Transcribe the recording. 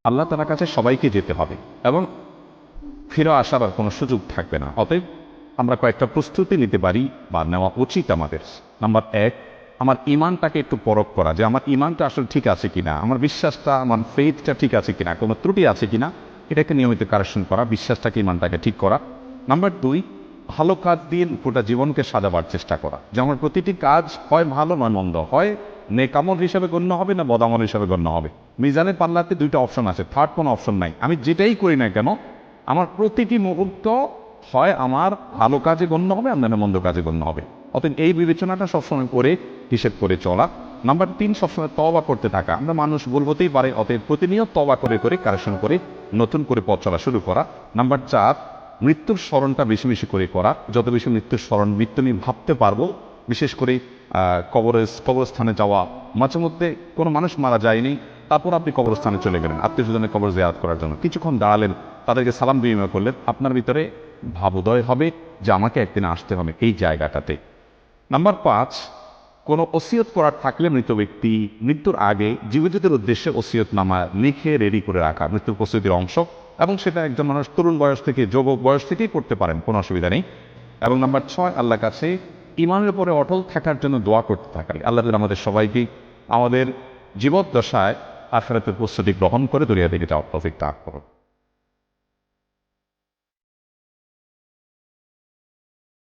আল্লাহ তাআলার কাছে সবাইকে যেতে হবে এবং ফিরে আসার আর কোনো সুযোগ থাকবে না। অতএব আমরা কয়েকটা প্রস্তুতি নিতে পারি বা নেওয়া উচিত আমাদের। নাম্বার 1, আমার ইমানটাকে একটু পরখ করা, যে আমার ইমানটা আসলে ঠিক আছে কিনা, আমার বিশ্বাসটা, আমার ফেথটা ঠিক আছে কিনা, কোনো ত্রুটি আছে কিনা, এটাকে নিয়মিত কারেকশন করা, বিশ্বাসটাকে, ইমানটাকে ঠিক করা। নাম্বার 2, ভালো কাজ দিয়ে গোটা জীবনকে সাজাবার চেষ্টা করা, যে আমার প্রতিটি কাজ হয় ভালো নয় মন্দ, হয় নেকামল হিসাবে গণ্য হবে না বদামল হিসাবে গণ্য হবে। মিজানের পাল্লাতে দুইটা অপশন আছে, থার্ড কোনো অপশন নাই। আমি যেটাই করি না কেন আমার প্রতিটি মুহূর্ত হয় আমার ভালো কাজে গণ্য হবে, আর মন্দ কাজে গণ্য হবে। অতএব এই বিবেচনাটা সবসময় করে হিসেব করে চলা। নাম্বার 3, সবসময় তওবা করতে থাকা। আমরা মানুষ ভুল হতেই পারে, অতএব প্রতিনিয়ত তওবা করে করে কারেকশন করে নতুন করে পথ চলা শুরু করা। নাম্বার 4, মৃত্যুর স্মরণটা বেশি বেশি করে করা। যত বেশি মৃত্যুর স্মরণ, মৃত্যু নিয়ে ভাবতে পারবো, বিশেষ করে কবরস্থানে যাওয়া। মাঝে মধ্যে কোনো মানুষ মারা যায়নি, তারপর আপনি কবরস্থানে চলে গেলেন আত্মীয় স্বজনের কবর জিয়ারত করার জন্য, কিছুক্ষণ দাঁড়ালেন, তাদেরকে সালাম বিনিময় করলেন, আপনার ভিতরে ভাবোদয় হবে যে আমাকে একদিন আসতে হবে এই জায়গাটাতে। নাম্বার 5, কোনো ওসিয়ত করার থাকলে মৃত ব্যক্তি মৃত্যুর আগে জীবিতদের উদ্দেশ্যে ওসিয়তনামা লিখে রেডি করে রাখা, মৃত্যুর প্রস্তুতির অংশ। এবং সেটা একজন মানুষ তরুণ বয়স থেকে যুবক বয়স থেকেই করতে পারেন, কোনো অসুবিধা নেই। এবং নাম্বার 6, আল্লাহর কাছে ইমানের উপরে অটল থাকার জন্য দোয়া করতে থাকা। আল্লাহ আমাদের সবাইকে আমাদের জীবদ্দশায় আখিরাতের প্রস্তুতি গ্রহণ করে দুনিয়া থেকে যাওয়ার তৌফিক দান করুন।